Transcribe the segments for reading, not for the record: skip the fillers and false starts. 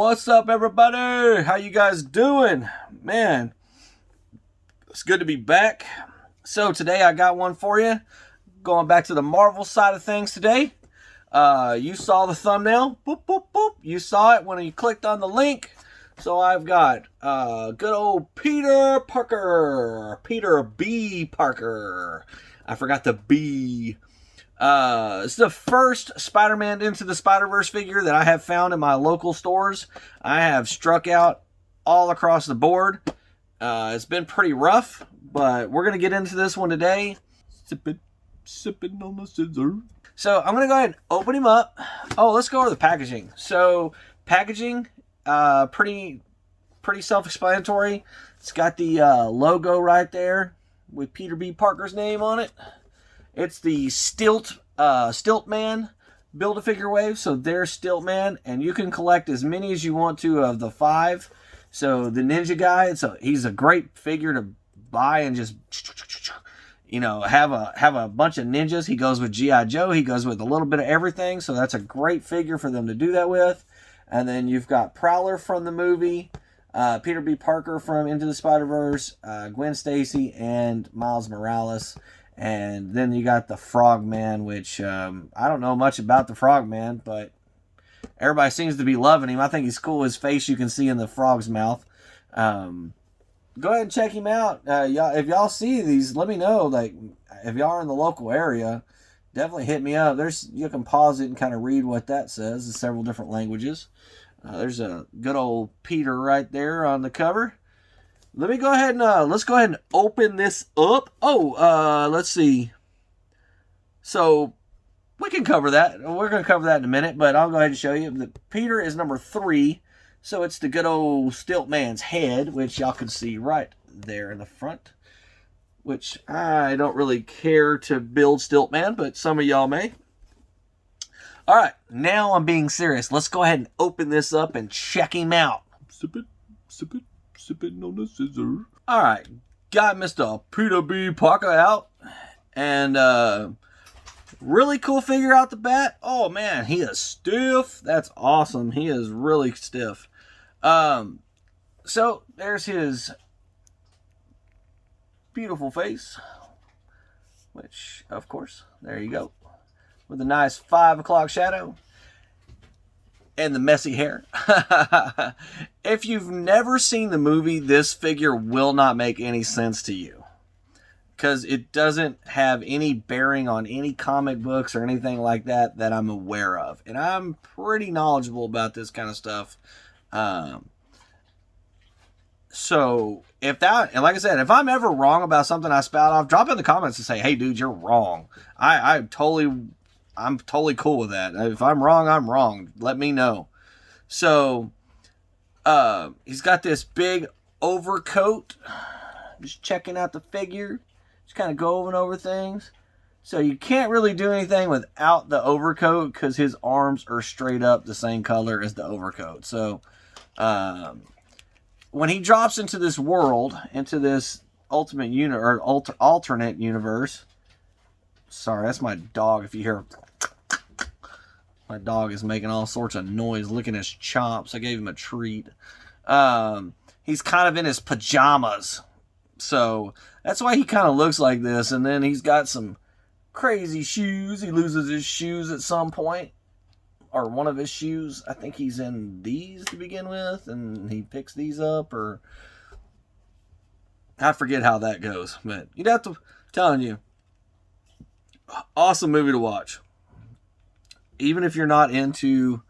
What's up, everybody? How you guys doing? Man, it's good to be back. So today I got one for you. Going back to the Marvel side of things today. You saw the thumbnail. Boop, boop, boop. You saw it when you clicked on the link. So I've got good old Peter Parker. Peter B. Parker. I forgot the B. It's the first Spider-Man Into the Spiderverse figure that I have found in my local stores. I have struck out all across the board. It's been pretty rough, but we're going to get into this one today. Sipping on the scissor. So I'm going to go ahead and open him up. Oh, let's go over the packaging. So packaging, pretty self-explanatory. It's got the logo right there with Peter B. Parker's name on it. It's the Stiltman Build-A-Figure wave. So there's Stiltman, and you can collect as many as you want to of the 5. So the Ninja guy, he's a great figure to buy and just, you know, have a bunch of ninjas. He goes with G.I. Joe. He goes with a little bit of everything. So that's a great figure for them to do that with. And then you've got Prowler from the movie, Peter B. Parker from Into the Spider-Verse, Gwen Stacy, and Miles Morales. And then you got the Frogman, which I don't know much about the Frogman, but everybody seems to be loving him. I think he's cool. His face you can see in the frog's mouth. Go ahead and check him out. If y'all see these, let me know. Like, if y'all are in the local area, definitely hit me up. You can pause it and kind of read what that says in several different languages. There's a good old Peter right there on the cover. Let me go ahead and let's go ahead and open this up. Oh, let's see. So we can cover that. We're going to cover that in a minute, but I'll go ahead and show you. The Peter is number 3. So it's the good old Stiltman's head, which y'all can see right there in the front. Which I don't really care to build Stiltman, but some of y'all may. All right, now I'm being serious. Let's go ahead and open this up and check him out. Sipping on the scissor. All right, got Mr. Peter B. Parker out, and really cool figure out the bat. Oh man, he is stiff. That's awesome. He is really stiff. So there's his beautiful face, which of course, there you go, with a nice 5 o'clock shadow and the messy hair. If you've never seen the movie, this figure will not make any sense to you, because it doesn't have any bearing on any comic books or anything like that that I'm aware of. And I'm pretty knowledgeable about this kind of stuff. So and like I said, if I'm ever wrong about something I spout off, drop in the comments and say, hey dude, you're wrong. I'm totally cool with that. If I'm wrong, I'm wrong. Let me know. So, he's got this big overcoat. Just checking out the figure. Just kind of going over things. So you can't really do anything without the overcoat, because his arms are straight up the same color as the overcoat. So, when he drops into this world, into this alternate universe. Sorry, that's my dog. If you hear, my dog is making all sorts of noise, licking his chops. I gave him a treat. He's kind of in his pajamas, so that's why he kind of looks like this. And then he's got some crazy shoes. He loses his shoes at some point, or one of his shoes. I think he's in these to begin with, and he picks these up, or I forget how that goes. But you'd have to, telling you, awesome movie to watch. Even if you're not into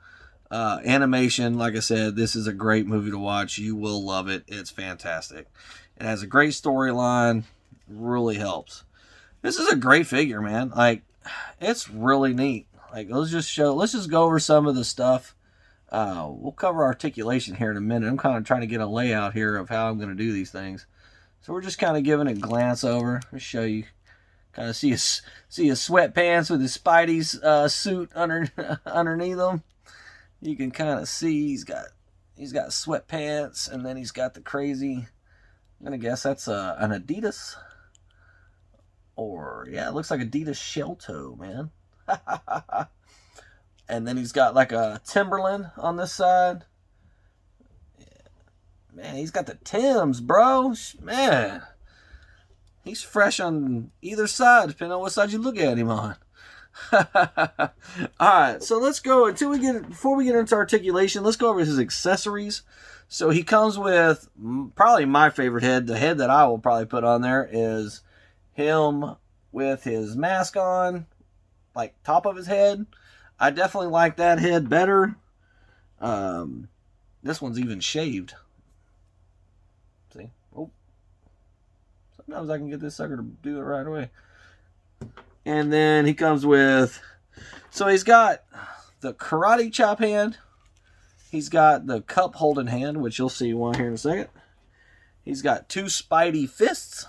animation, like I said, this is a great movie to watch. You will love it. It's fantastic. It has a great storyline. Really helps. This is a great figure, man. Like, it's really neat. Like, let's just go over some of the stuff. We'll cover articulation here in a minute. I'm kind of trying to get a layout here of how I'm going to do these things. So we're just kind of giving a glance over. I'll show you. Kind of see his sweatpants with his Spidey's suit underneath them. You can kind of see he's got sweatpants, and then he's got the crazy. I'm gonna guess that's an Adidas, or yeah, it looks like Adidas shell toe, man. And then he's got like a Timberland on this side, Man, he's got the Timbs, bro. Man, he's fresh on either side, depending on what side you look at him on. Alright, so let's go before we get into articulation, let's go over his accessories. So he comes with probably my favorite head. The head that I will probably put on there is him with his mask on, like top of his head. I definitely like that head better. This one's even shaved. See? Oh. Sometimes I can get this sucker to do it right away. And then he comes with, so he's got the karate chop hand. He's got the cup holding hand, which you'll see one here in a second. He's got 2 Spidey fists.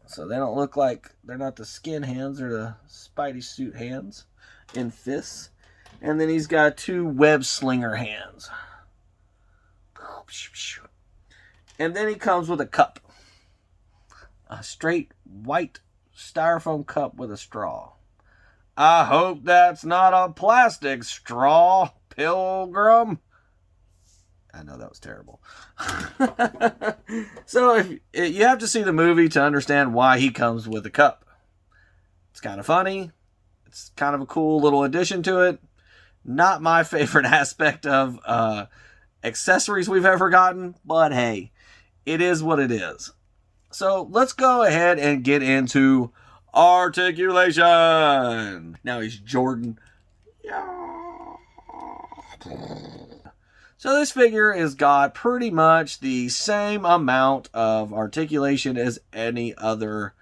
So they don't look like, they're not the skin hands, they're the Spidey suit hands in fists. And then he's got 2 web slinger hands. And then he comes with a cup. A straight white styrofoam cup with a straw. I hope that's not a plastic straw, Pilgrim. I know that was terrible. So you have to see the movie to understand why he comes with a cup. It's kind of funny. It's kind of a cool little addition to it. Not my favorite aspect of accessories we've ever gotten, but hey, it is what it is. So let's go ahead and get into articulation. Now he's Jordan. So this figure has got pretty much the same amount of articulation as any other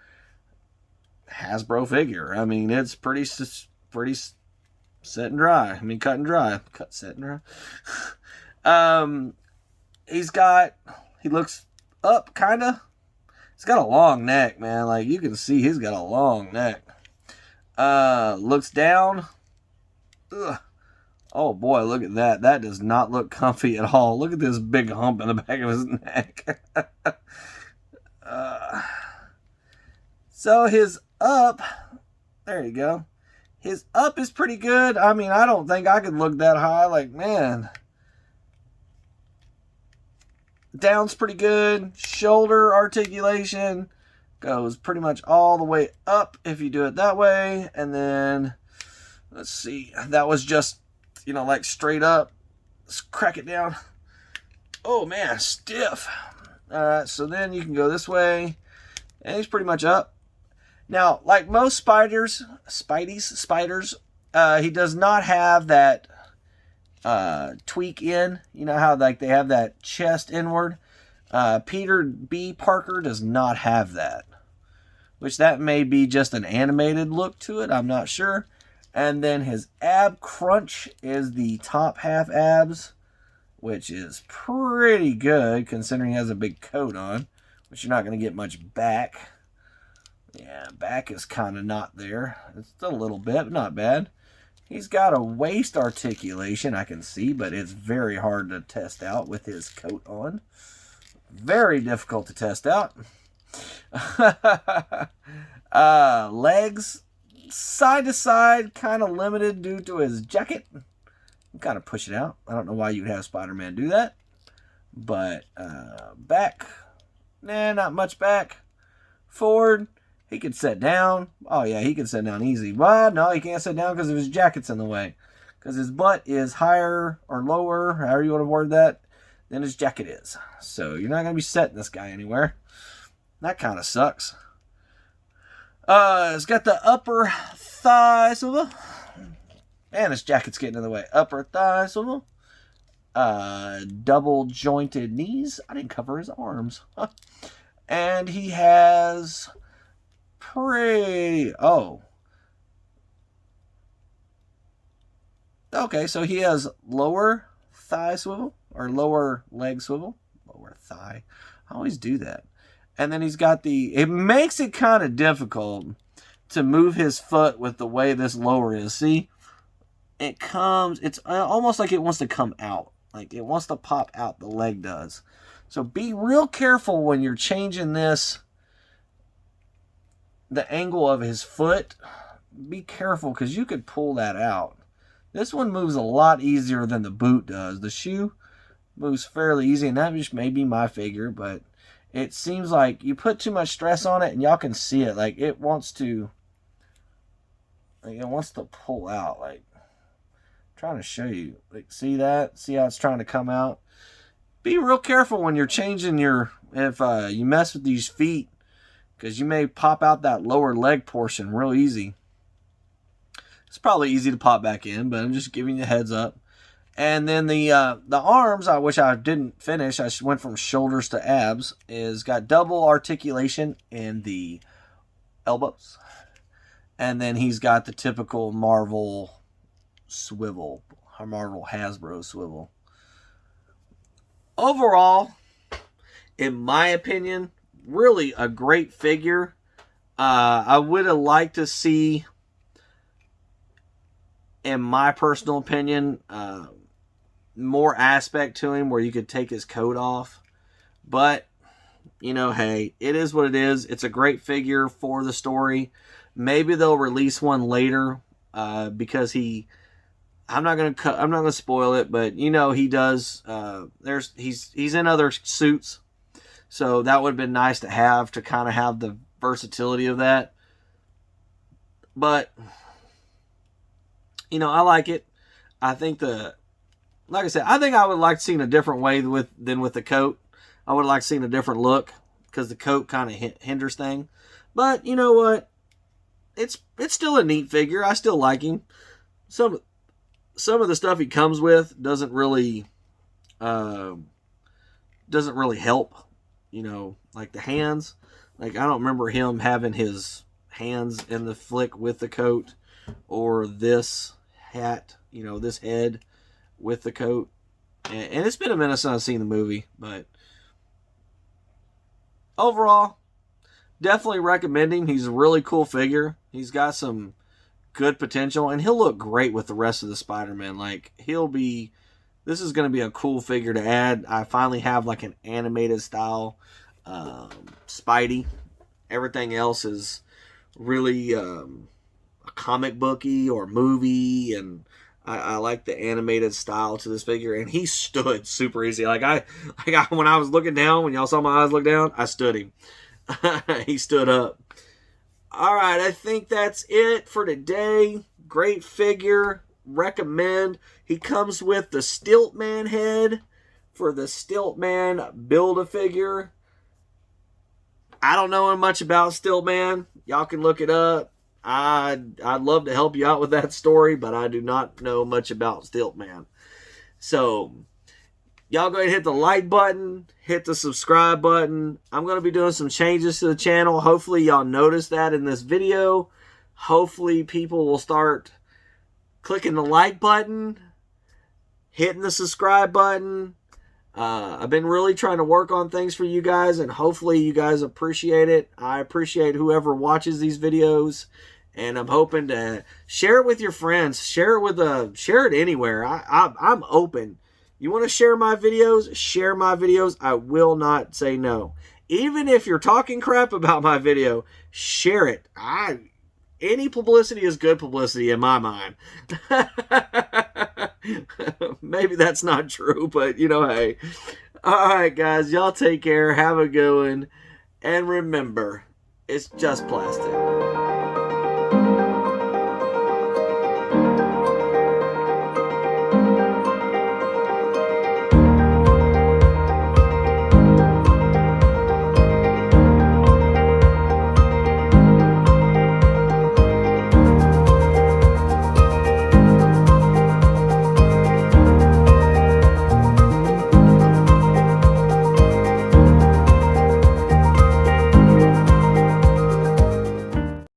Hasbro figure. I mean, it's pretty set and dry. I mean, cut and dry. Cut, set, and dry. He looks up, kind of. He's got a long neck, man. Like, you can see he's got a long neck. Looks down. Ugh. Oh, boy, look at that. That does not look comfy at all. Look at this big hump in the back of his neck. So his up, there you go. His up is pretty good. I mean, I don't think I could look that high. Like, man. Down's pretty good. Shoulder articulation goes pretty much all the way up if you do it that way. And then, let's see. That was just, like straight up. Let's crack it down. Oh, man, stiff. Alright, so then you can go this way. And he's pretty much up. Now, like most spiders, he does not have that tweak in. You know how like they have that chest inward? Peter B. Parker does not have that. Which that may be just an animated look to it. I'm not sure. And then his ab crunch is the top half abs, which is pretty good considering he has a big coat on, which you're not going to get much back. Yeah, back is kind of not there. It's a little bit, but not bad. He's got a waist articulation, I can see, but it's very hard to test out with his coat on. Very difficult to test out. Legs, side to side, kind of limited due to his jacket. Kind of push it out. I don't know why you'd have Spider-Man do that. But back, not much back. Forward, he could sit down. Oh, yeah, he can sit down easy. But no, he can't sit down because his jacket's in the way. Because his butt is higher or lower, however you want to word that, than his jacket is. So you're not going to be setting this guy anywhere. That kind of sucks. It's got the upper thigh swivel. And his jacket's getting in the way. Upper thigh swivel. Double jointed knees. I didn't cover his arms. And he has okay, so he has lower thigh swivel or lower leg swivel. Lower thigh. I always do that. And then he's got it makes it kind of difficult to move his foot with the way this lower is. See? It's almost like it wants to come out. Like it wants to pop out, the leg does. So be real careful when you're changing the angle of his foot. Be careful because you could pull that out. This one moves a lot easier than the boot does. The shoe, Moves fairly easy, and that just may be my figure, but it seems like you put too much stress on it, and y'all can see it. Like, it wants to pull out. Like, I'm trying to show you. Like, see that? See how it's trying to come out? Be real careful when you're changing if you mess with these feet, because you may pop out that lower leg portion real easy. It's probably easy to pop back in, but I'm just giving you a heads up. And then the arms, which I didn't finish, I went from shoulders to abs, is got double articulation in the elbows. And then he's got the typical Marvel swivel, Marvel Hasbro swivel. Overall, in my opinion, really a great figure. I would have liked to see, in my personal opinion, more aspect to him where you could take his coat off. But, hey, it is what it is. It's a great figure for the story. Maybe they'll release one later because I'm not gonna spoil it, but he does. He's in other suits, so that would have been nice to kind of have the versatility of that. But I like it. I think like I said, I think I would like seeing a different way than with the coat. I would like seeing a different look because the coat kind of hinders thing. But you know what? It's still a neat figure. I still like him. Some of the stuff he comes with doesn't really help. Like the hands. Like, I don't remember him having his hands in the flick with the coat, or this hat, this head with the coat. And it's been a minute since I've seen the movie, but overall, definitely recommend him. He's a really cool figure. He's got some good potential, and he'll look great with the rest of the Spider-Men. Like, this is going to be a cool figure to add. I finally have like an animated style Spidey. Everything else is really a comic booky or movie, and I like the animated style to this figure, and he stood super easy. Like when I was looking down, when y'all saw my eyes look down, I stood him. He stood up. All right, I think that's it for today. Great figure. Recommend. He comes with the Stiltman head for the Stiltman Build-A-Figure. I don't know much about Stiltman. Y'all can look it up. I'd love to help you out with that story, but I do not know much about Stiltman. So, y'all go ahead and hit the like button, hit the subscribe button. I'm going to be doing some changes to the channel. Hopefully, y'all notice that in this video. Hopefully, people will start clicking the like button, hitting the subscribe button. I've been really trying to work on things for you guys, and hopefully you guys appreciate it. I appreciate whoever watches these videos, and I'm hoping to share it with your friends. Share it anywhere. I'm open. You want to share my videos? Share my videos. I will not say no. Even if you're talking crap about my video, share it. Any publicity is good publicity in my mind. Maybe that's not true, but hey. Alright, guys, y'all take care. Have a good one. And remember, it's just plastic.